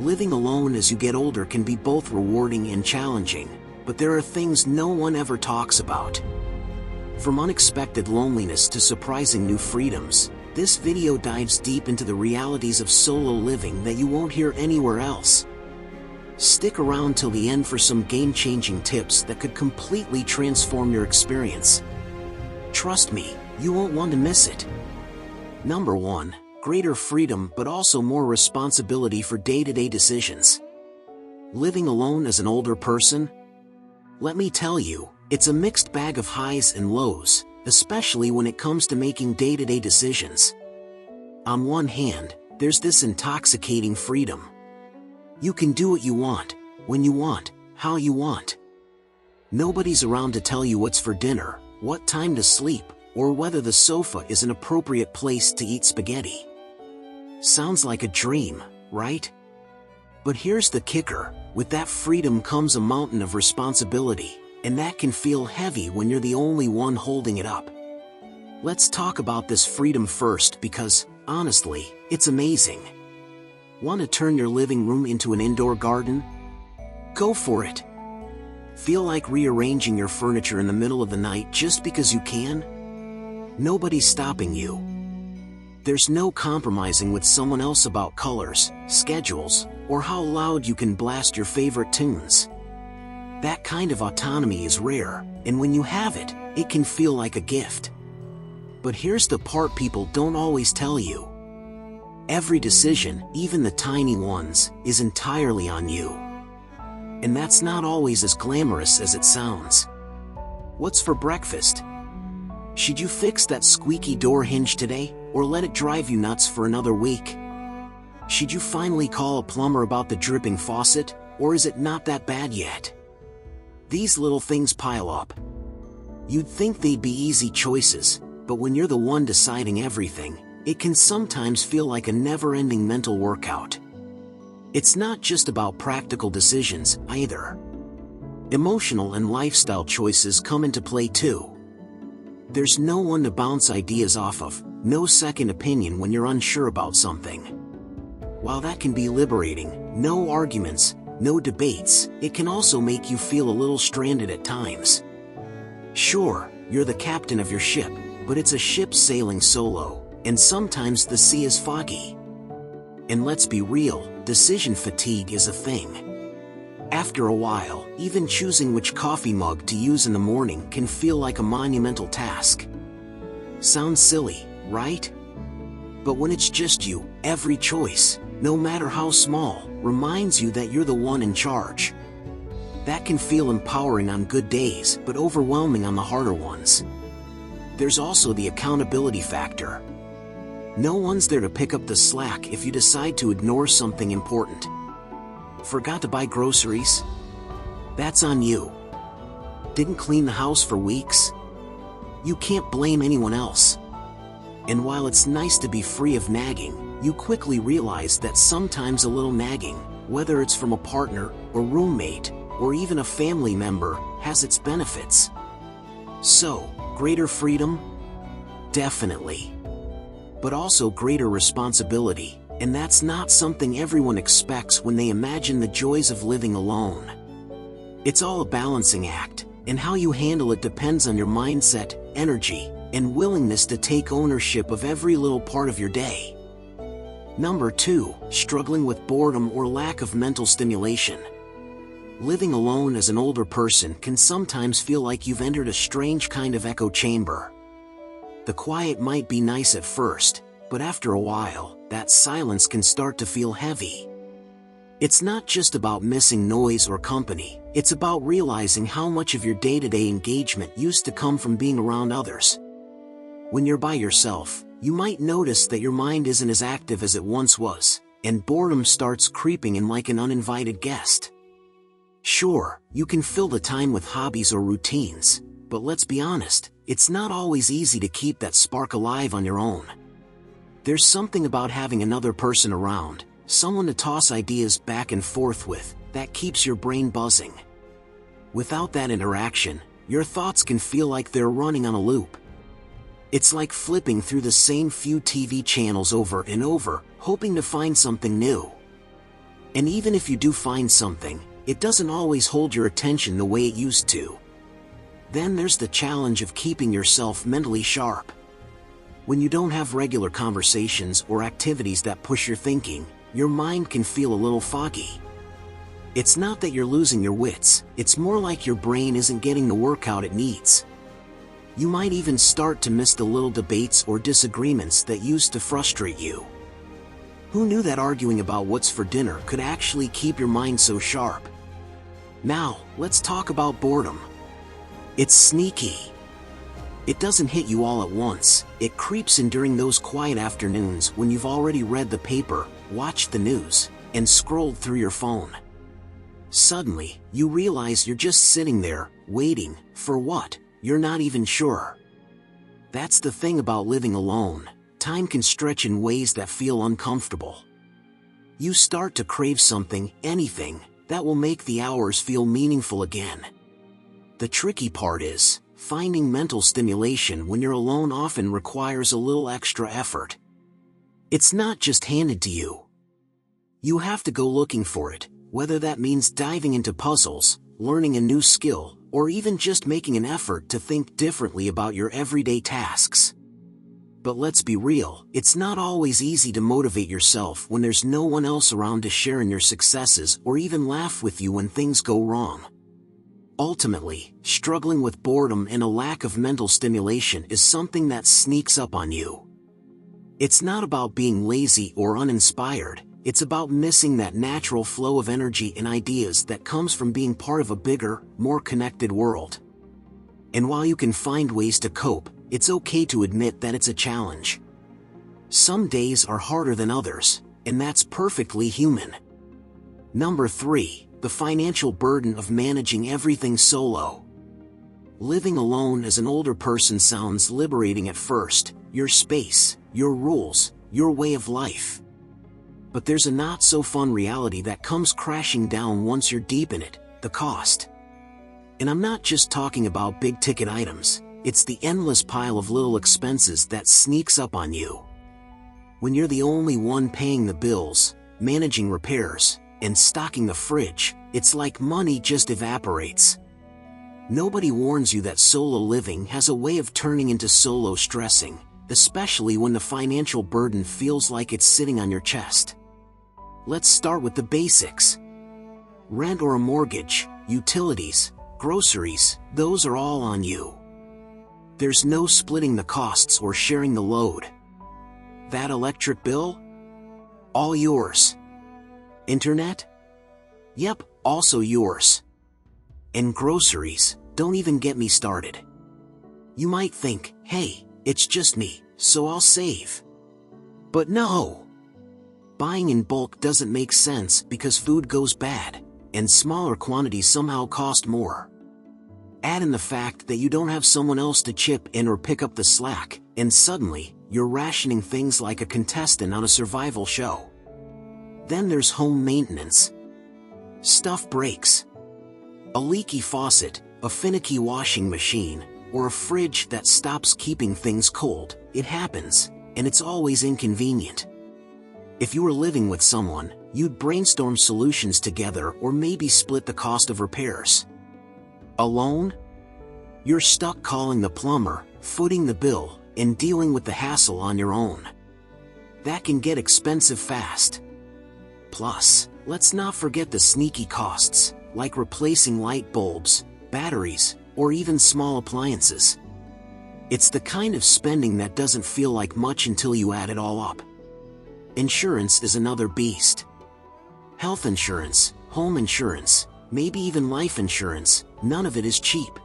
Living alone as you get older can be both rewarding and challenging, but there are things no one ever talks about. From unexpected loneliness to surprising new freedoms, this video dives deep into the realities of solo living that you won't hear anywhere else. Stick around till the end for some game-changing tips that could completely transform your experience. Trust me, you won't want to miss it. Number 1. Greater freedom but also more responsibility for day-to-day decisions. Living alone as an older person? Let me tell you, it's a mixed bag of highs and lows, especially when it comes to making day-to-day decisions. On one hand, there's this intoxicating freedom. You can do what you want, when you want, how you want. Nobody's around to tell you what's for dinner, what time to sleep, or whether the sofa is an appropriate place to eat spaghetti. Sounds like a dream, right? But here's the kicker, with that freedom comes a mountain of responsibility, and that can feel heavy when you're the only one holding it up. Let's talk about this freedom first because, honestly, it's amazing. Want to turn your living room into an indoor garden? Go for it. Feel like rearranging your furniture in the middle of the night just because you can? Nobody's stopping you. There's no compromising with someone else about colors, schedules, or how loud you can blast your favorite tunes. That kind of autonomy is rare, and when you have it, it can feel like a gift. But here's the part people don't always tell you. Every decision, even the tiny ones, is entirely on you. And that's not always as glamorous as it sounds. What's for breakfast? Should you fix that squeaky door hinge today, or let it drive you nuts for another week? Should you finally call a plumber about the dripping faucet, or is it not that bad yet? These little things pile up. You'd think they'd be easy choices, but when you're the one deciding everything, it can sometimes feel like a never-ending mental workout. It's not just about practical decisions, either. Emotional and lifestyle choices come into play too. There's no one to bounce ideas off of, no second opinion when you're unsure about something. While that can be liberating, no arguments, no debates, it can also make you feel a little stranded at times. Sure, you're the captain of your ship, but it's a ship sailing solo, and sometimes the sea is foggy. And let's be real, decision fatigue is a thing. After a while, even choosing which coffee mug to use in the morning can feel like a monumental task. Sounds silly, right? But when it's just you, every choice, no matter how small, reminds you that you're the one in charge. That can feel empowering on good days, but overwhelming on the harder ones. There's also the accountability factor. No one's there to pick up the slack if you decide to ignore something important. Forgot to buy groceries? That's on you. Didn't clean the house for weeks? You can't blame anyone else. And while it's nice to be free of nagging, you quickly realize that sometimes a little nagging, whether it's from a partner, or roommate, or even a family member, has its benefits. So, greater freedom? Definitely. But also greater responsibility, and that's not something everyone expects when they imagine the joys of living alone. It's all a balancing act, and how you handle it depends on your mindset, energy, and willingness to take ownership of every little part of your day. Number 2, struggling with boredom or lack of mental stimulation. Living alone as an older person can sometimes feel like you've entered a strange kind of echo chamber. The quiet might be nice at first, but after a while, that silence can start to feel heavy. It's not just about missing noise or company, it's about realizing how much of your day-to-day engagement used to come from being around others. When you're by yourself, you might notice that your mind isn't as active as it once was, and boredom starts creeping in like an uninvited guest. Sure, you can fill the time with hobbies or routines, but let's be honest, it's not always easy to keep that spark alive on your own. There's something about having another person around, someone to toss ideas back and forth with, that keeps your brain buzzing. Without that interaction, your thoughts can feel like they're running on a loop. It's like flipping through the same few TV channels over and over, hoping to find something new. And even if you do find something, it doesn't always hold your attention the way it used to. Then there's the challenge of keeping yourself mentally sharp. When you don't have regular conversations or activities that push your thinking, your mind can feel a little foggy. It's not that you're losing your wits, it's more like your brain isn't getting the workout it needs. You might even start to miss the little debates or disagreements that used to frustrate you. Who knew that arguing about what's for dinner could actually keep your mind so sharp? Now, let's talk about boredom. It's sneaky. It doesn't hit you all at once, it creeps in during those quiet afternoons when you've already read the paper, watched the news, and scrolled through your phone. Suddenly, you realize you're just sitting there, waiting, for what? You're not even sure. That's the thing about living alone. Time can stretch in ways that feel uncomfortable. You start to crave something, anything, that will make the hours feel meaningful again. The tricky part is, finding mental stimulation when you're alone often requires a little extra effort. It's not just handed to you. You have to go looking for it, whether that means diving into puzzles, learning a new skill, or even just making an effort to think differently about your everyday tasks. But let's be real, it's not always easy to motivate yourself when there's no one else around to share in your successes or even laugh with you when things go wrong. Ultimately, struggling with boredom and a lack of mental stimulation is something that sneaks up on you. It's not about being lazy or uninspired, it's about missing that natural flow of energy and ideas that comes from being part of a bigger, more connected world. And while you can find ways to cope, it's okay to admit that it's a challenge. Some days are harder than others, and that's perfectly human. Number 3, the financial burden of managing everything solo. Living alone as an older person sounds liberating at first, your space, your rules, your way of life. But there's a not-so-fun reality that comes crashing down once you're deep in it, the cost. And I'm not just talking about big-ticket items, it's the endless pile of little expenses that sneaks up on you. When you're the only one paying the bills, managing repairs, and stocking the fridge, it's like money just evaporates. Nobody warns you that solo living has a way of turning into solo stressing, especially when the financial burden feels like it's sitting on your chest. Let's start with the basics. Rent or a mortgage, utilities, groceries, those are all on you. There's no splitting the costs or sharing the load. That electric bill? All yours. Internet? Yep, also yours. And groceries, don't even get me started. You might think, hey, it's just me, so I'll save. But no! Buying in bulk doesn't make sense because food goes bad, and smaller quantities somehow cost more. Add in the fact that you don't have someone else to chip in or pick up the slack, and suddenly, you're rationing things like a contestant on a survival show. Then there's home maintenance. Stuff breaks. A leaky faucet, a finicky washing machine, or a fridge that stops keeping things cold. It happens, and it's always inconvenient. If you were living with someone, you'd brainstorm solutions together or maybe split the cost of repairs. Alone? You're stuck calling the plumber, footing the bill, and dealing with the hassle on your own. That can get expensive fast. Plus, let's not forget the sneaky costs, like replacing light bulbs, batteries, or even small appliances. It's the kind of spending that doesn't feel like much until you add it all up. Insurance is another beast. Health insurance, home insurance, maybe even life insurance, none of it is cheap.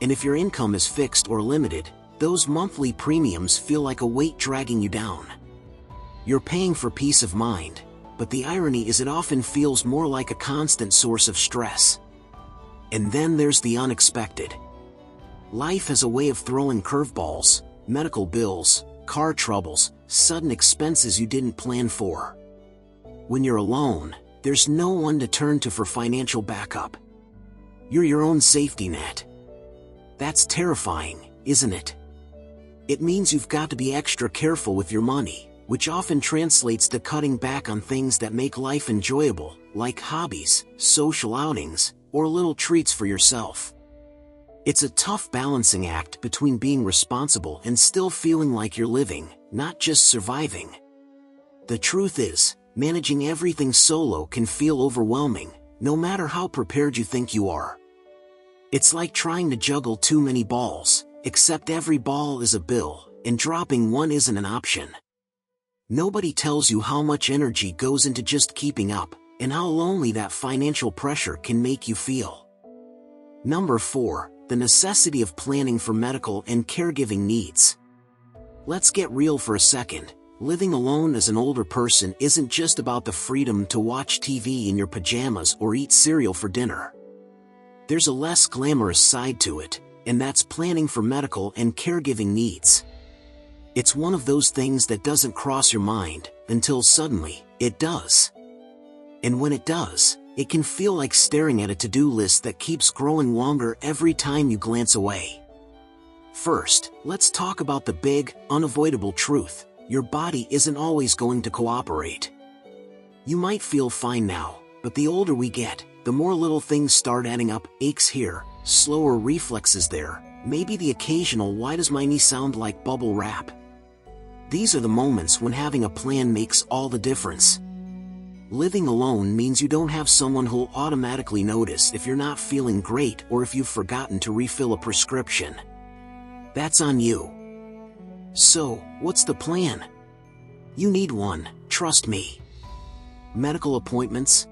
And if your income is fixed or limited, those monthly premiums feel like a weight dragging you down. You're paying for peace of mind, but the irony is it often feels more like a constant source of stress. And then there's the unexpected. Life has a way of throwing curveballs, medical bills, car troubles, sudden expenses you didn't plan for. When you're alone, there's no one to turn to for financial backup. You're your own safety net. That's terrifying, isn't it? It means you've got to be extra careful with your money, which often translates to cutting back on things that make life enjoyable, like hobbies, social outings, or little treats for yourself. It's a tough balancing act between being responsible and still feeling like you're living, not just surviving. The truth is, managing everything solo can feel overwhelming, no matter how prepared you think you are. It's like trying to juggle too many balls, except every ball is a bill, and dropping one isn't an option. Nobody tells you how much energy goes into just keeping up, and how lonely that financial pressure can make you feel. Number 4, the necessity of planning for medical and caregiving needs. Let's get real for a second. Living alone as an older person isn't just about the freedom to watch TV in your pajamas or eat cereal for dinner. There's a less glamorous side to it, and that's planning for medical and caregiving needs. It's one of those things that doesn't cross your mind, until suddenly, it does. And when it does, it can feel like staring at a to-do list that keeps growing longer every time you glance away. First, let's talk about the big, unavoidable truth. Your body isn't always going to cooperate. You might feel fine now, but the older we get, the more little things start adding up, aches here, slower reflexes there, maybe the occasional "why does my knee sound like bubble wrap?" These are the moments when having a plan makes all the difference. Living alone means you don't have someone who'll automatically notice if you're not feeling great or if you've forgotten to refill a prescription. That's on you. So, what's the plan? You need one, trust me. Medical appointments?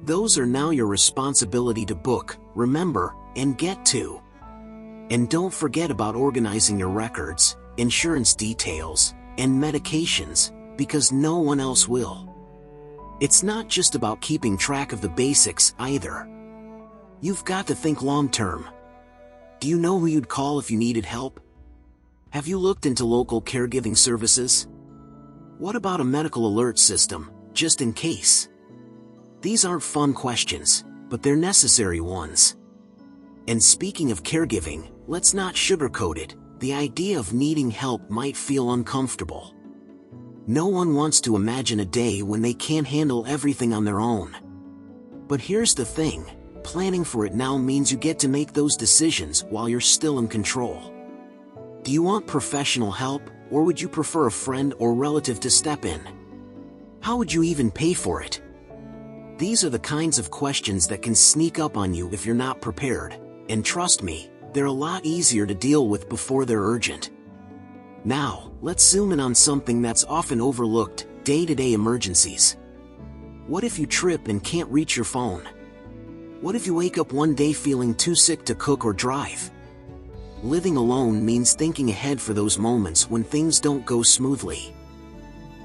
Those are now your responsibility to book, remember, and get to. And don't forget about organizing your records, insurance details, and medications, because no one else will. It's not just about keeping track of the basics, either. You've got to think long-term. Do you know who you'd call if you needed help? Have you looked into local caregiving services? What about a medical alert system, just in case? These aren't fun questions, but they're necessary ones. And speaking of caregiving, let's not sugarcoat it. The idea of needing help might feel uncomfortable. No one wants to imagine a day when they can't handle everything on their own. But here's the thing, planning for it now means you get to make those decisions while you're still in control. Do you want professional help, or would you prefer a friend or relative to step in? How would you even pay for it? These are the kinds of questions that can sneak up on you if you're not prepared, and trust me, they're a lot easier to deal with before they're urgent. Now, let's zoom in on something that's often overlooked, day-to-day emergencies. What if you trip and can't reach your phone? What if you wake up one day feeling too sick to cook or drive? Living alone means thinking ahead for those moments when things don't go smoothly.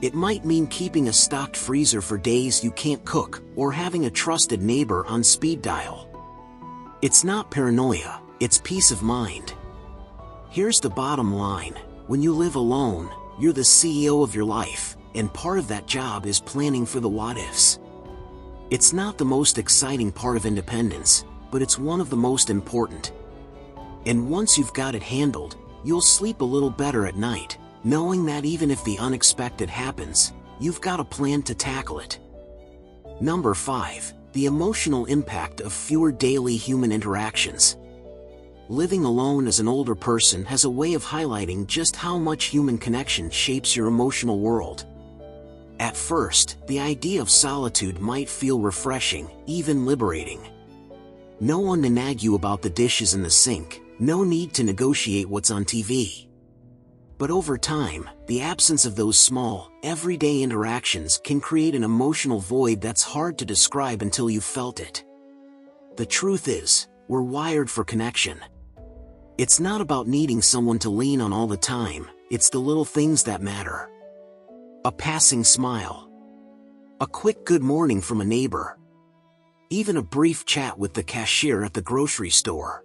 It might mean keeping a stocked freezer for days you can't cook, or having a trusted neighbor on speed dial. It's not paranoia, it's peace of mind. Here's the bottom line. When you live alone, you're the CEO of your life, and part of that job is planning for the what-ifs. It's not the most exciting part of independence, but it's one of the most important. And once you've got it handled, you'll sleep a little better at night, knowing that even if the unexpected happens, you've got a plan to tackle it. Number 5, the emotional impact of fewer daily human interactions. Living alone as an older person has a way of highlighting just how much human connection shapes your emotional world. At first, the idea of solitude might feel refreshing, even liberating. No one to nag you about the dishes in the sink, no need to negotiate what's on TV. But over time, the absence of those small, everyday interactions can create an emotional void that's hard to describe until you've felt it. The truth is, we're wired for connection. It's not about needing someone to lean on all the time, it's the little things that matter. A passing smile. A quick good morning from a neighbor. Even a brief chat with the cashier at the grocery store.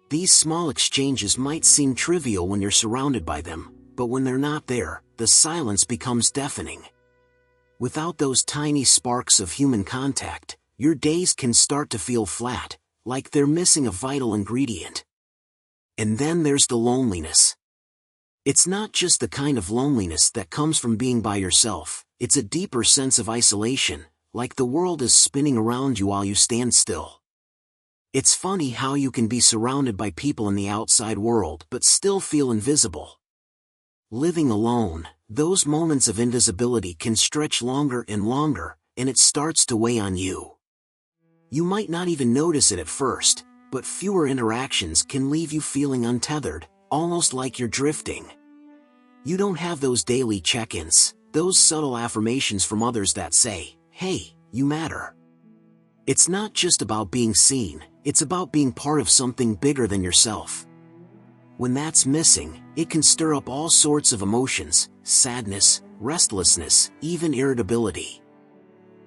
These small exchanges might seem trivial when you're surrounded by them, but when they're not there, the silence becomes deafening. Without those tiny sparks of human contact, your days can start to feel flat, like they're missing a vital ingredient. And then there's the loneliness. It's not just the kind of loneliness that comes from being by yourself, it's a deeper sense of isolation, like the world is spinning around you while you stand still. It's funny how you can be surrounded by people in the outside world but still feel invisible. Living alone, those moments of invisibility can stretch longer and longer, and it starts to weigh on you. You might not even notice it at first, but fewer interactions can leave you feeling untethered, almost like you're drifting. You don't have those daily check-ins, those subtle affirmations from others that say, "Hey, you matter." It's not just about being seen, it's about being part of something bigger than yourself. When that's missing, it can stir up all sorts of emotions: sadness, restlessness, even irritability.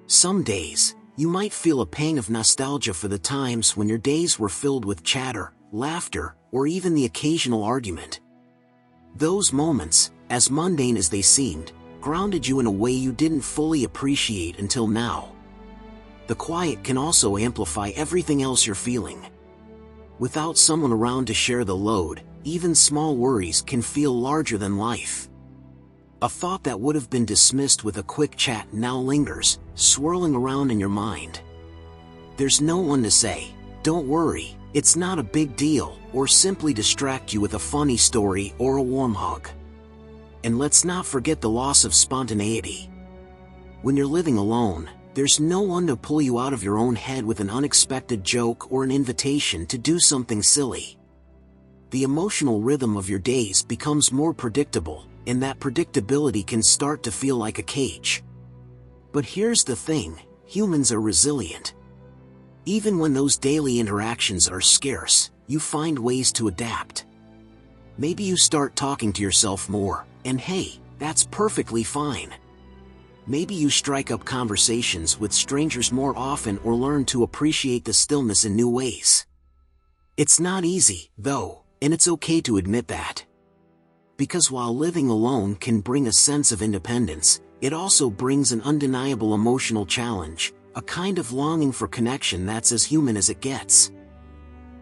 Some days, you might feel a pang of nostalgia for the times when your days were filled with chatter, laughter, or even the occasional argument. Those moments, as mundane as they seemed, grounded you in a way you didn't fully appreciate until now. The quiet can also amplify everything else you're feeling. Without someone around to share the load, even small worries can feel larger than life. A thought that would have been dismissed with a quick chat now lingers, swirling around in your mind. There's no one to say, "Don't worry, it's not a big deal," or simply distract you with a funny story or a warm hug. And let's not forget the loss of spontaneity. When you're living alone, there's no one to pull you out of your own head with an unexpected joke or an invitation to do something silly. The emotional rhythm of your days becomes more predictable, and that predictability can start to feel like a cage. But here's the thing, humans are resilient. Even when those daily interactions are scarce, you find ways to adapt. Maybe you start talking to yourself more, and hey, that's perfectly fine. Maybe you strike up conversations with strangers more often or learn to appreciate the stillness in new ways. It's not easy, though, and it's okay to admit that. Because while living alone can bring a sense of independence, it also brings an undeniable emotional challenge, a kind of longing for connection that's as human as it gets.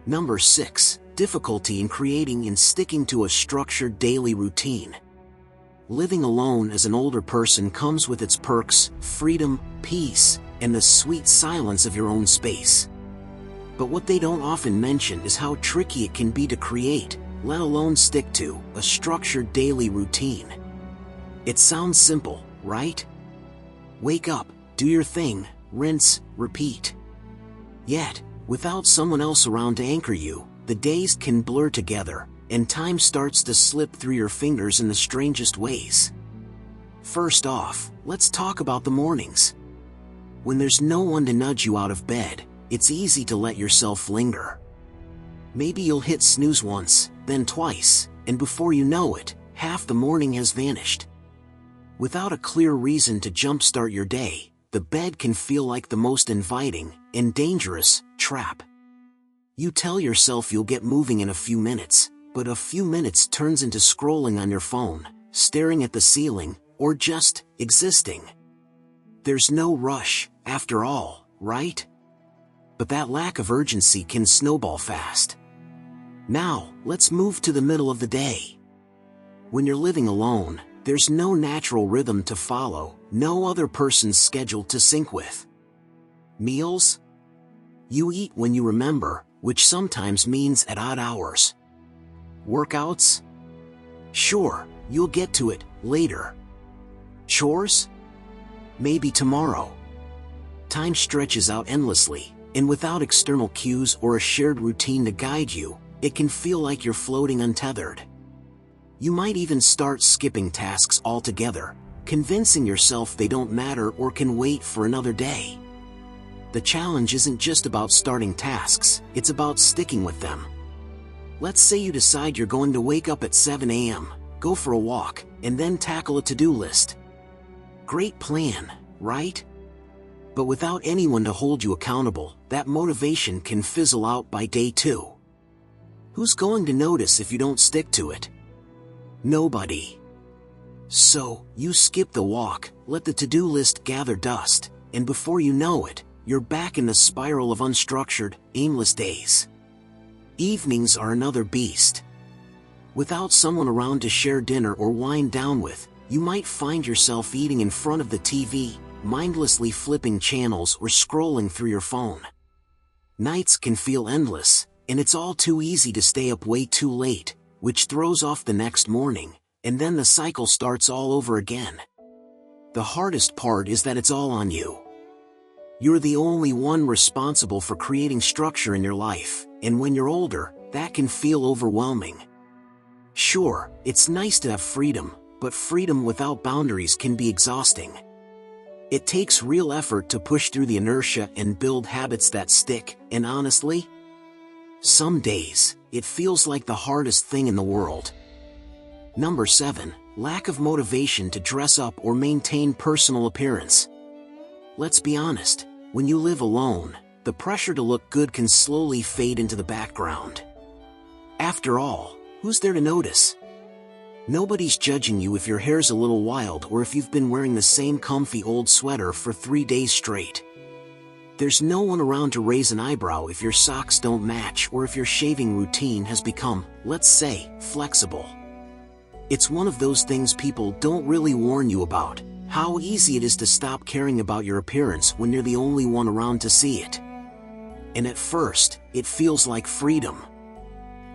Number 6. Difficulty in creating and sticking to a structured daily routine. Living alone as an older person comes with its perks: freedom, peace, and the sweet silence of your own space. But what they don't often mention is how tricky it can be to create, let alone stick to, a structured daily routine. It sounds simple, right? Wake up, do your thing, rinse, repeat. Yet, without someone else around to anchor you, the days can blur together, and time starts to slip through your fingers in the strangest ways. First off, let's talk about the mornings. When there's no one to nudge you out of bed, it's easy to let yourself linger. Maybe you'll hit snooze once, then twice, and before you know it, half the morning has vanished. Without a clear reason to jumpstart your day, the bed can feel like the most inviting and dangerous trap. You tell yourself you'll get moving in a few minutes, but a few minutes turns into scrolling on your phone, staring at the ceiling, or just existing. There's no rush, after all, right? But that lack of urgency can snowball fast. Now, let's move to the middle of the day. When you're living alone, there's no natural rhythm to follow, no other person's schedule to sync with. Meals? You eat when you remember, which sometimes means at odd hours. Workouts? Sure, you'll get to it later. Chores? Maybe tomorrow. Time stretches out endlessly, and without external cues or a shared routine to guide you, it can feel like you're floating untethered. You might even start skipping tasks altogether, convincing yourself they don't matter or can wait for another day. The challenge isn't just about starting tasks, it's about sticking with them. Let's say you decide you're going to wake up at 7 a.m., go for a walk, and then tackle a to-do list. Great plan, right? But without anyone to hold you accountable, that motivation can fizzle out by day 2. Who's going to notice if you don't stick to it? Nobody. So, you skip the walk, let the to-do list gather dust, and before you know it, you're back in the spiral of unstructured, aimless days. Evenings are another beast. Without someone around to share dinner or wind down with, you might find yourself eating in front of the TV, mindlessly flipping channels or scrolling through your phone. Nights can feel endless, and it's all too easy to stay up way too late, which throws off the next morning, and then the cycle starts all over again. The hardest part is that it's all on you. You're the only one responsible for creating structure in your life, and when you're older, that can feel overwhelming. Sure, it's nice to have freedom, but freedom without boundaries can be exhausting. It takes real effort to push through the inertia and build habits that stick, and honestly, some days, it feels like the hardest thing in the world. Number 7. Lack of motivation to dress up or maintain personal appearance. Let's be honest, when you live alone, the pressure to look good can slowly fade into the background. After all, who's there to notice? Nobody's judging you if your hair's a little wild or if you've been wearing the same comfy old sweater for 3 days straight. There's no one around to raise an eyebrow if your socks don't match or if your shaving routine has become, let's say, flexible. It's one of those things people don't really warn you about, how easy it is to stop caring about your appearance when you're the only one around to see it. And at first, it feels like freedom.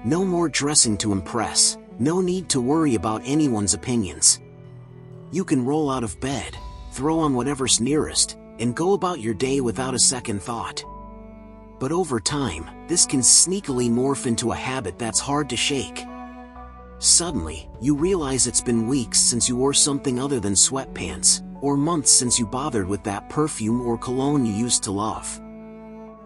No more dressing to impress, no need to worry about anyone's opinions. You can roll out of bed, throw on whatever's nearest, and go about your day without a second thought. But over time, this can sneakily morph into a habit that's hard to shake. Suddenly, you realize it's been weeks since you wore something other than sweatpants, or months since you bothered with that perfume or cologne you used to love.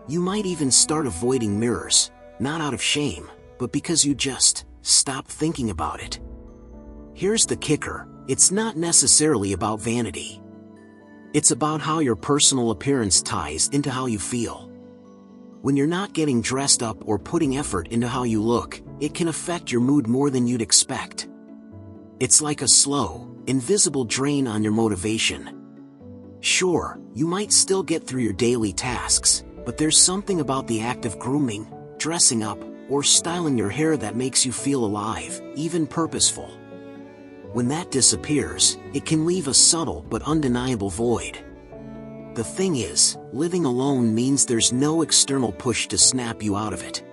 You might even start avoiding mirrors, not out of shame, but because you just stop thinking about it. Here's the kicker, it's not necessarily about vanity. It's about how your personal appearance ties into how you feel. When you're not getting dressed up or putting effort into how you look, it can affect your mood more than you'd expect. It's like a slow, invisible drain on your motivation. Sure, you might still get through your daily tasks, but there's something about the act of grooming, dressing up, or styling your hair that makes you feel alive, even purposeful. When that disappears, it can leave a subtle but undeniable void. The thing is, living alone means there's no external push to snap you out of it.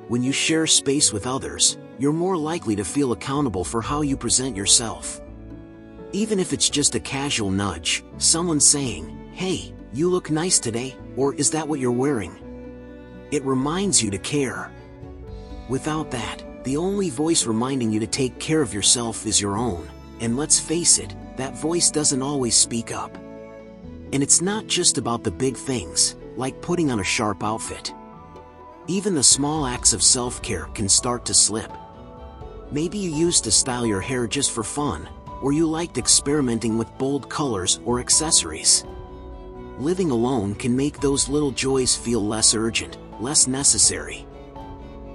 When you share space with others, you're more likely to feel accountable for how you present yourself. Even if it's just a casual nudge, someone saying, "Hey, you look nice today," or "Is that what you're wearing?" It reminds you to care. Without that, the only voice reminding you to take care of yourself is your own, and let's face it, that voice doesn't always speak up. And it's not just about the big things, like putting on a sharp outfit. Even the small acts of self-care can start to slip. Maybe you used to style your hair just for fun, or you liked experimenting with bold colors or accessories. Living alone can make those little joys feel less urgent, less necessary.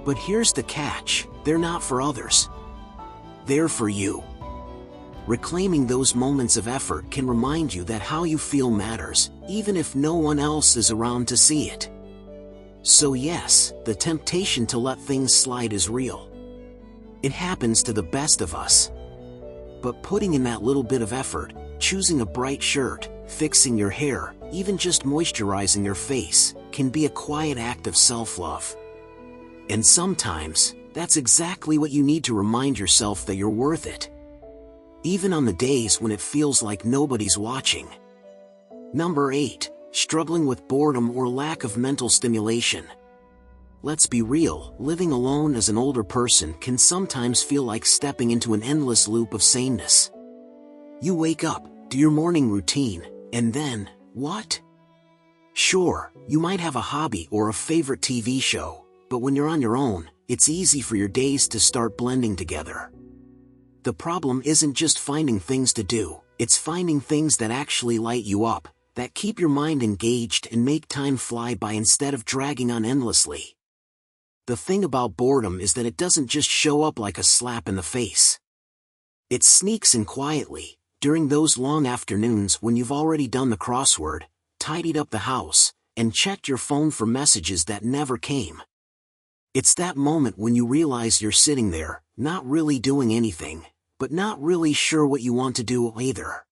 But here's the catch, they're not for others. They're for you. Reclaiming those moments of effort can remind you that how you feel matters, even if no one else is around to see it. So yes, the temptation to let things slide is real. It happens to the best of us. But putting in that little bit of effort, choosing a bright shirt, fixing your hair, even just moisturizing your face, can be a quiet act of self-love. And sometimes, that's exactly what you need to remind yourself that you're worth it. Even on the days when it feels like nobody's watching. Number 8. Struggling with boredom or lack of mental stimulation. Let's be real, living alone as an older person can sometimes feel like stepping into an endless loop of sameness. You wake up, do your morning routine, and then, what? Sure, you might have a hobby or a favorite TV show, but when you're on your own, it's easy for your days to start blending together. The problem isn't just finding things to do, it's finding things that actually light you up, that keep your mind engaged and make time fly by instead of dragging on endlessly. The thing about boredom is that it doesn't just show up like a slap in the face. It sneaks in quietly, during those long afternoons when you've already done the crossword, tidied up the house, and checked your phone for messages that never came. It's that moment when you realize you're sitting there, not really doing anything, but not really sure what you want to do either.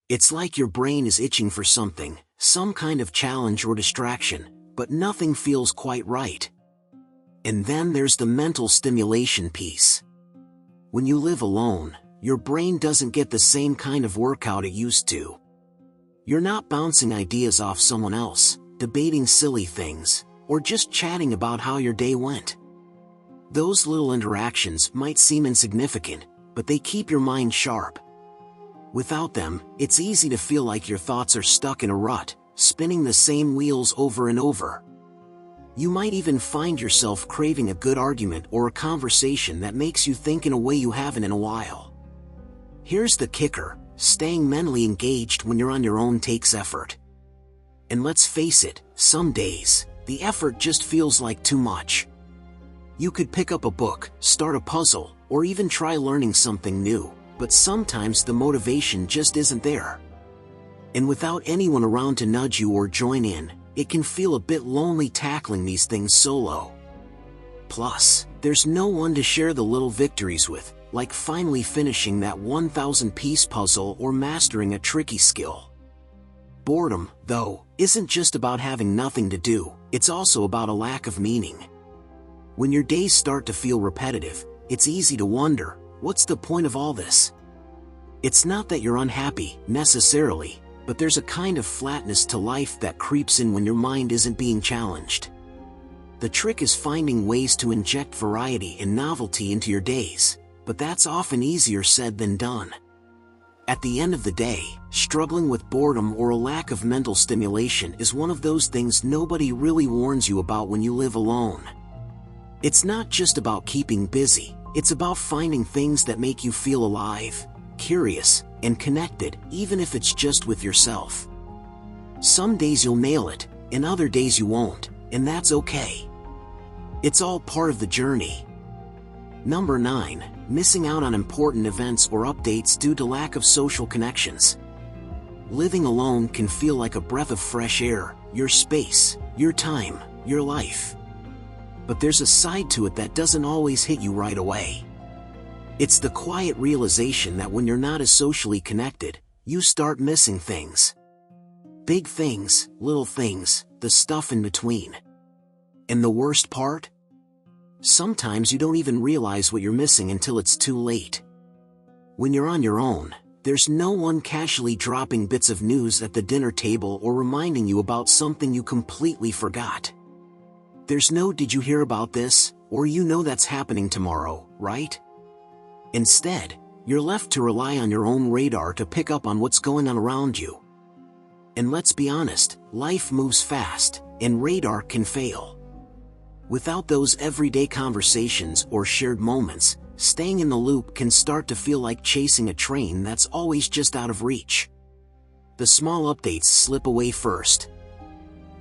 It's like your brain is itching for something, some kind of challenge or distraction, but nothing feels quite right. And then there's the mental stimulation piece. When you live alone, your brain doesn't get the same kind of workout it used to. You're not bouncing ideas off someone else, debating silly things, or just chatting about how your day went. Those little interactions might seem insignificant, but they keep your mind sharp. Without them, it's easy to feel like your thoughts are stuck in a rut, spinning the same wheels over and over. You might even find yourself craving a good argument or a conversation that makes you think in a way you haven't in a while. Here's the kicker: staying mentally engaged when you're on your own takes effort. And let's face it, some days, the effort just feels like too much. You could pick up a book, start a puzzle, or even try learning something new, but sometimes the motivation just isn't there. And without anyone around to nudge you or join in, it can feel a bit lonely tackling these things solo. Plus, there's no one to share the little victories with, like finally finishing that 1,000-piece puzzle or mastering a tricky skill. Boredom, though, isn't just about having nothing to do, it's also about a lack of meaning. When your days start to feel repetitive, it's easy to wonder, what's the point of all this? It's not that you're unhappy, necessarily, but there's a kind of flatness to life that creeps in when your mind isn't being challenged. The trick is finding ways to inject variety and novelty into your days, but that's often easier said than done. At the end of the day, struggling with boredom or a lack of mental stimulation is one of those things nobody really warns you about when you live alone. It's not just about keeping busy, it's about finding things that make you feel alive, curious, and connected, even if it's just with yourself. Some days you'll nail it, and other days you won't, and that's okay. It's all part of the journey. Number 9, missing out on important events or updates due to lack of social connections. Living alone can feel like a breath of fresh air, your space, your time, your life. But there's a side to it that doesn't always hit you right away. It's the quiet realization that when you're not as socially connected, you start missing things. Big things, little things, the stuff in between. And the worst part? Sometimes you don't even realize what you're missing until it's too late. When you're on your own, there's no one casually dropping bits of news at the dinner table or reminding you about something you completely forgot. There's no "did you hear about this?" or "you know that's happening tomorrow, right?" Instead, you're left to rely on your own radar to pick up on what's going on around you. And let's be honest, life moves fast, and radar can fail. Without those everyday conversations or shared moments, staying in the loop can start to feel like chasing a train that's always just out of reach. The small updates slip away first.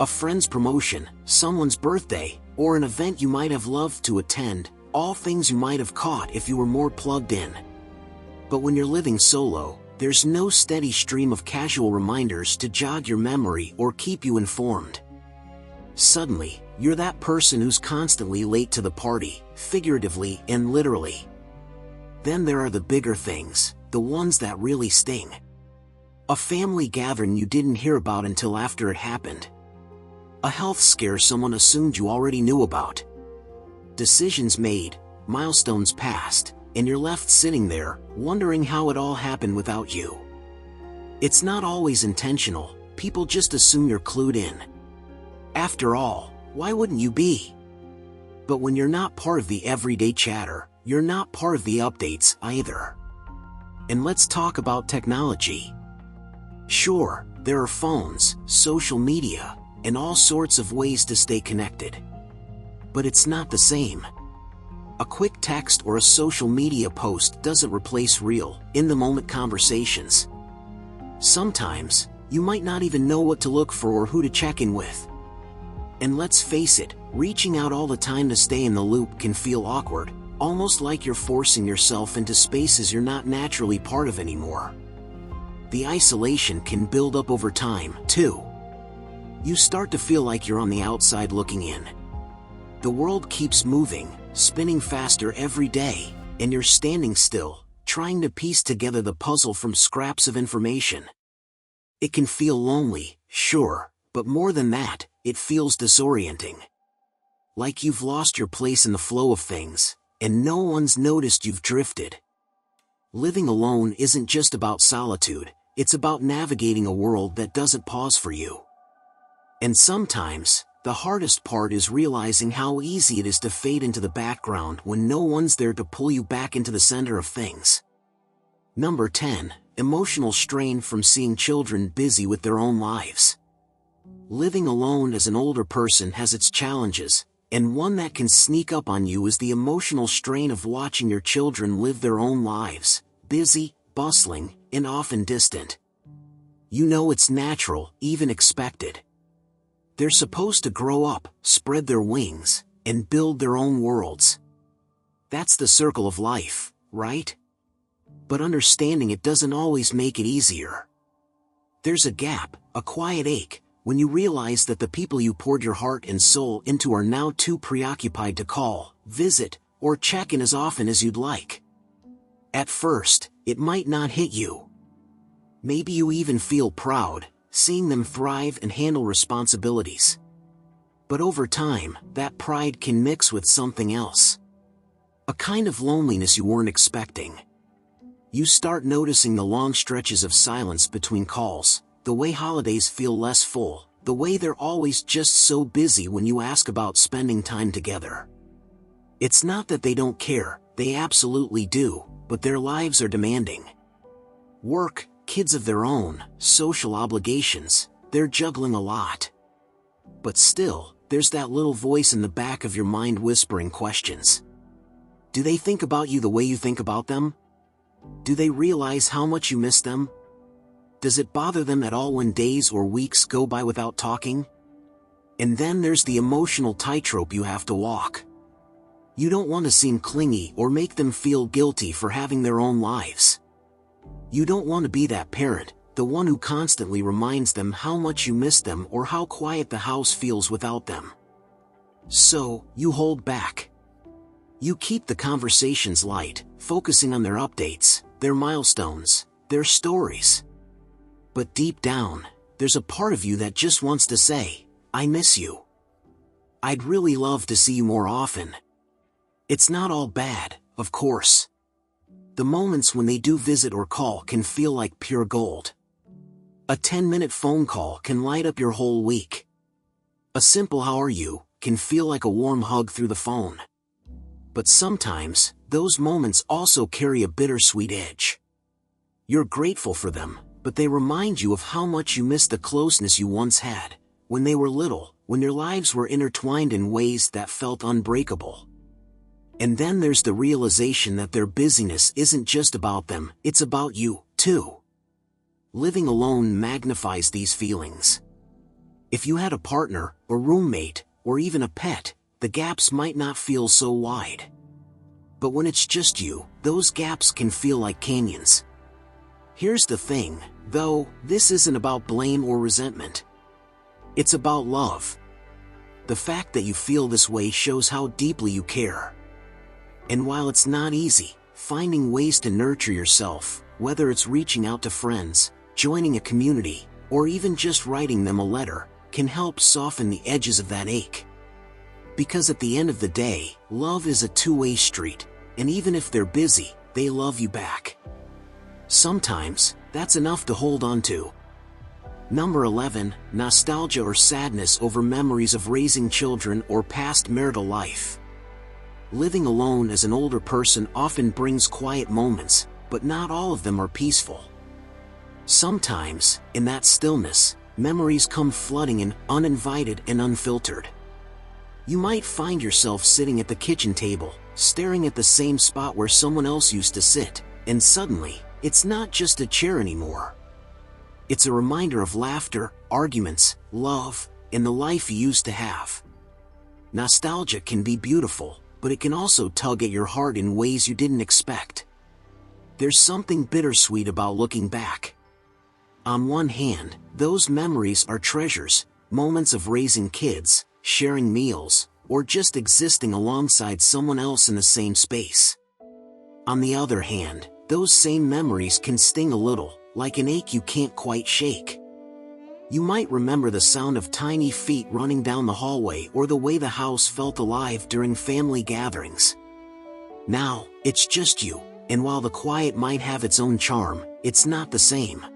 A friend's promotion, someone's birthday, or an event you might have loved to attend, all things you might have caught if you were more plugged in. But when you're living solo, there's no steady stream of casual reminders to jog your memory or keep you informed. Suddenly, you're that person who's constantly late to the party, figuratively and literally. Then there are the bigger things, the ones that really sting. A family gathering you didn't hear about until after it happened. A health scare someone assumed you already knew about. Decisions made, milestones passed, and you're left sitting there, wondering how it all happened without you. It's not always intentional, people just assume you're clued in. After all, why wouldn't you be? But when you're not part of the everyday chatter, you're not part of the updates either. And let's talk about technology. Sure, there are phones, social media, and all sorts of ways to stay connected. But it's not the same. A quick text or a social media post doesn't replace real, in-the-moment conversations. Sometimes, you might not even know what to look for or who to check in with. And let's face it, reaching out all the time to stay in the loop can feel awkward, almost like you're forcing yourself into spaces you're not naturally part of anymore. The isolation can build up over time, too. You start to feel like you're on the outside looking in. The world keeps moving, spinning faster every day, and you're standing still, trying to piece together the puzzle from scraps of information. It can feel lonely, sure, but more than that, it feels disorienting. Like you've lost your place in the flow of things, and no one's noticed you've drifted. Living alone isn't just about solitude, it's about navigating a world that doesn't pause for you. And sometimes, the hardest part is realizing how easy it is to fade into the background when no one's there to pull you back into the center of things. Number 10. Emotional strain from seeing children busy with their own lives. Living alone as an older person has its challenges, and one that can sneak up on you is the emotional strain of watching your children live their own lives, busy, bustling, and often distant. You know it's natural, even expected. They're supposed to grow up, spread their wings, and build their own worlds. That's the circle of life, right? But understanding it doesn't always make it easier. There's a gap, a quiet ache, when you realize that the people you poured your heart and soul into are now too preoccupied to call, visit, or check in as often as you'd like. At first, it might not hit you. Maybe you even feel proud, seeing them thrive and handle responsibilities. But over time, that pride can mix with something else. A kind of loneliness you weren't expecting. You start noticing the long stretches of silence between calls, the way holidays feel less full, the way they're always just so busy when you ask about spending time together. It's not that they don't care, they absolutely do, but their lives are demanding. Work, kids of their own, social obligations, they're juggling a lot. But still, there's that little voice in the back of your mind whispering questions. Do they think about you the way you think about them? Do they realize how much you miss them? Does it bother them at all when days or weeks go by without talking? And then there's the emotional tightrope you have to walk. You don't want to seem clingy or make them feel guilty for having their own lives. You don't want to be that parent, the one who constantly reminds them how much you miss them or how quiet the house feels without them. So, you hold back. You keep the conversations light, focusing on their updates, their milestones, their stories. But deep down, there's a part of you that just wants to say, I miss you. I'd really love to see you more often. It's not all bad, of course. The moments when they do visit or call can feel like pure gold. A 10-minute phone call can light up your whole week. A simple "how are you" can feel like a warm hug through the phone. But sometimes, those moments also carry a bittersweet edge. You're grateful for them, but they remind you of how much you miss the closeness you once had, when they were little, when your lives were intertwined in ways that felt unbreakable. And then there's the realization that their busyness isn't just about them, it's about you, too. Living alone magnifies these feelings. If you had a partner, a roommate, or even a pet, the gaps might not feel so wide. But when it's just you, those gaps can feel like canyons. Here's the thing, though, this isn't about blame or resentment. It's about love. The fact that you feel this way shows how deeply you care. And while it's not easy, finding ways to nurture yourself, whether it's reaching out to friends, joining a community, or even just writing them a letter, can help soften the edges of that ache. Because at the end of the day, love is a two-way street, and even if they're busy, they love you back. Sometimes, that's enough to hold on to. Number 11, nostalgia or sadness over memories of raising children or past marital life. Living alone as an older person often brings quiet moments, but not all of them are peaceful. Sometimes, in that stillness, memories come flooding in, uninvited and unfiltered. You might find yourself sitting at the kitchen table, staring at the same spot where someone else used to sit, and suddenly, it's not just a chair anymore. It's a reminder of laughter, arguments, love, and the life you used to have. Nostalgia can be beautiful, but it can also tug at your heart in ways you didn't expect. There's something bittersweet about looking back. On one hand, those memories are treasures, moments of raising kids, sharing meals, or just existing alongside someone else in the same space. On the other hand, those same memories can sting a little, like an ache you can't quite shake. You might remember the sound of tiny feet running down the hallway or the way the house felt alive during family gatherings. Now, it's just you, and while the quiet might have its own charm, it's not the same.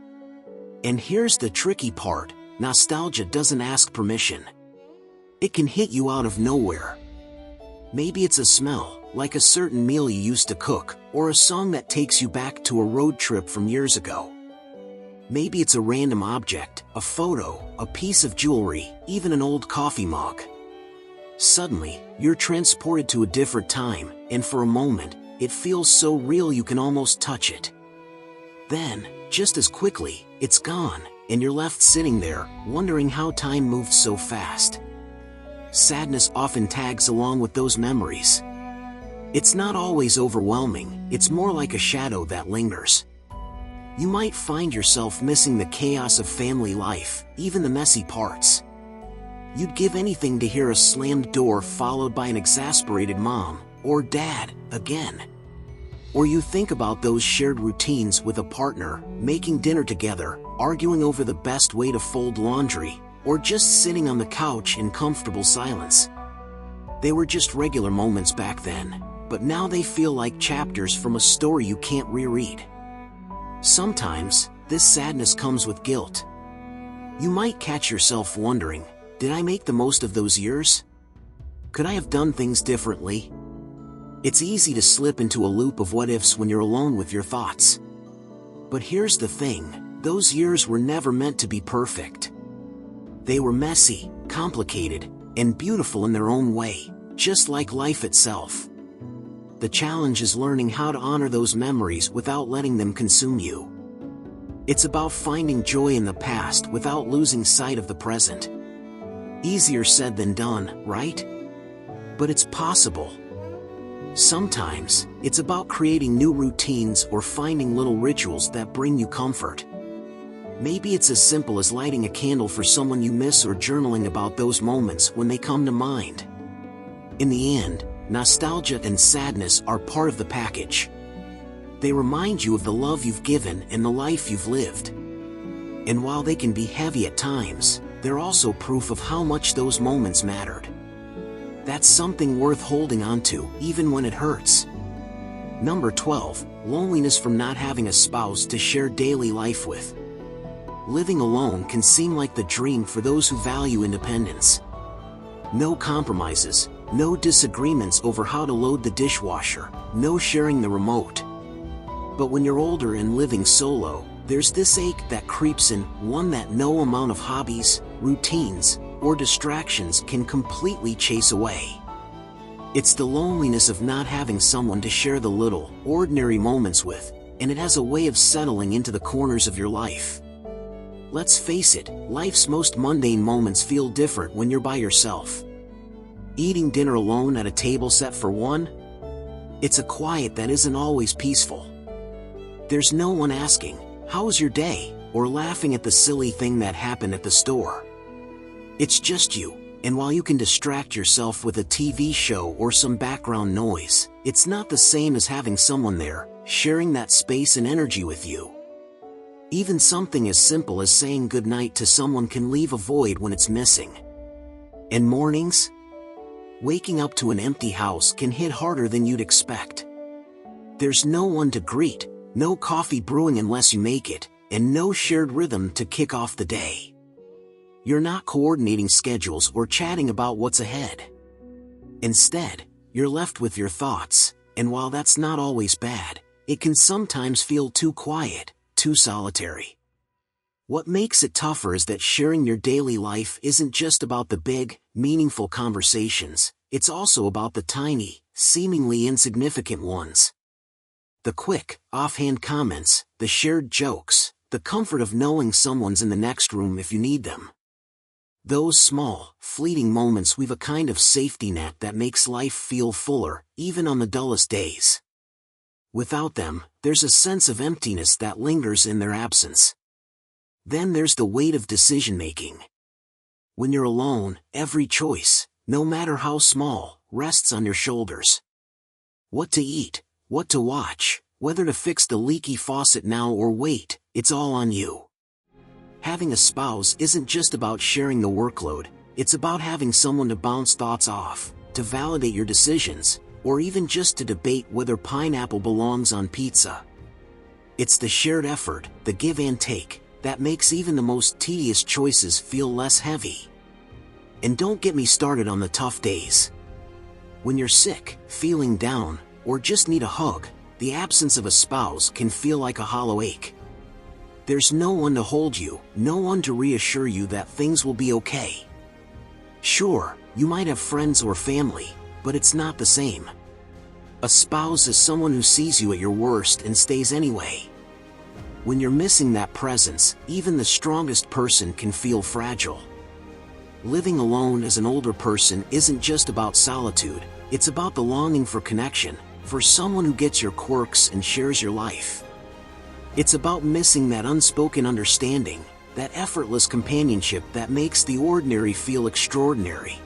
And here's the tricky part: nostalgia doesn't ask permission. It can hit you out of nowhere. Maybe it's a smell, like a certain meal you used to cook, or a song that takes you back to a road trip from years ago. Maybe it's a random object, a photo, a piece of jewelry, even an old coffee mug. Suddenly, you're transported to a different time, and for a moment, it feels so real you can almost touch it. Then, just as quickly, it's gone, and you're left sitting there, wondering how time moved so fast. Sadness often tags along with those memories. It's not always overwhelming, it's more like a shadow that lingers. You might find yourself missing the chaos of family life, even the messy parts. You'd give anything to hear a slammed door followed by an exasperated mom, or dad, again. Or you think about those shared routines with a partner, making dinner together, arguing over the best way to fold laundry, or just sitting on the couch in comfortable silence. They were just regular moments back then, but now they feel like chapters from a story you can't reread. Sometimes, this sadness comes with guilt. You might catch yourself wondering, did I make the most of those years? Could I have done things differently? It's easy to slip into a loop of what-ifs when you're alone with your thoughts. But here's the thing, those years were never meant to be perfect. They were messy, complicated, and beautiful in their own way, just like life itself. The challenge is learning how to honor those memories without letting them consume you. It's about finding joy in the past without losing sight of the present. Easier said than done, right? But it's possible. Sometimes, it's about creating new routines or finding little rituals that bring you comfort. Maybe it's as simple as lighting a candle for someone you miss or journaling about those moments when they come to mind. In the end, nostalgia and sadness are part of the package. They remind you of the love you've given and the life you've lived. And while they can be heavy at times, they're also proof of how much those moments mattered. That's something worth holding on to, even when it hurts. Number 12, loneliness from not having a spouse to share daily life with. Living alone can seem like the dream for those who value independence. No compromises, no disagreements over how to load the dishwasher, no sharing the remote. But when you're older and living solo, there's this ache that creeps in, one that no amount of hobbies, routines, or distractions can completely chase away. It's the loneliness of not having someone to share the little, ordinary moments with, and it has a way of settling into the corners of your life. Let's face it, life's most mundane moments feel different when you're by yourself. Eating dinner alone at a table set for one? It's a quiet that isn't always peaceful. There's no one asking, "How was your day?" or laughing at the silly thing that happened at the store. It's just you, and while you can distract yourself with a TV show or some background noise, it's not the same as having someone there, sharing that space and energy with you. Even something as simple as saying goodnight to someone can leave a void when it's missing. And mornings? Waking up to an empty house can hit harder than you'd expect. There's no one to greet, no coffee brewing unless you make it, and no shared rhythm to kick off the day. You're not coordinating schedules or chatting about what's ahead. Instead, you're left with your thoughts, and while that's not always bad, it can sometimes feel too quiet, too solitary. What makes it tougher is that sharing your daily life isn't just about the big, meaningful conversations, it's also about the tiny, seemingly insignificant ones. The quick, offhand comments, the shared jokes, the comfort of knowing someone's in the next room if you need them. Those small, fleeting moments weave a kind of safety net that makes life feel fuller, even on the dullest days. Without them, there's a sense of emptiness that lingers in their absence. Then there's the weight of decision-making. When you're alone, every choice, no matter how small, rests on your shoulders. What to eat, What to watch, whether to fix the leaky faucet now or wait, it's all on you. Having a spouse isn't just about sharing the workload, it's about having someone to bounce thoughts off, to validate your decisions, or even just to debate whether pineapple belongs on pizza. It's the shared effort, the give and take, that makes even the most tedious choices feel less heavy. And don't get me started on the tough days. When you're sick, feeling down, or just need a hug, the absence of a spouse can feel like a hollow ache. There's no one to hold you, no one to reassure you that things will be okay. Sure, you might have friends or family, but it's not the same. A spouse is someone who sees you at your worst and stays anyway. When you're missing that presence, even the strongest person can feel fragile. Living alone as an older person isn't just about solitude, it's about the longing for connection, for someone who gets your quirks and shares your life. It's about missing that unspoken understanding, that effortless companionship that makes the ordinary feel extraordinary.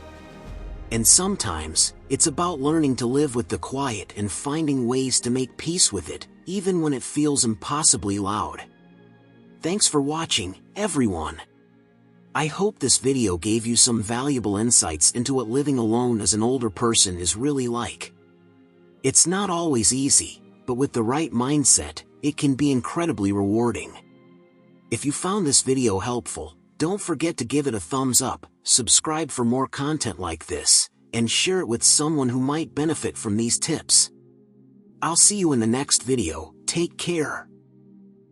And sometimes, it's about learning to live with the quiet and finding ways to make peace with it, even when it feels impossibly loud. Thanks for watching, everyone. I hope this video gave you some valuable insights into what living alone as an older person is really like. It's not always easy, but with the right mindset, it can be incredibly rewarding. If you found this video helpful, don't forget to give it a thumbs up, subscribe for more content like this, and share it with someone who might benefit from these tips. I'll see you in the next video. Take care.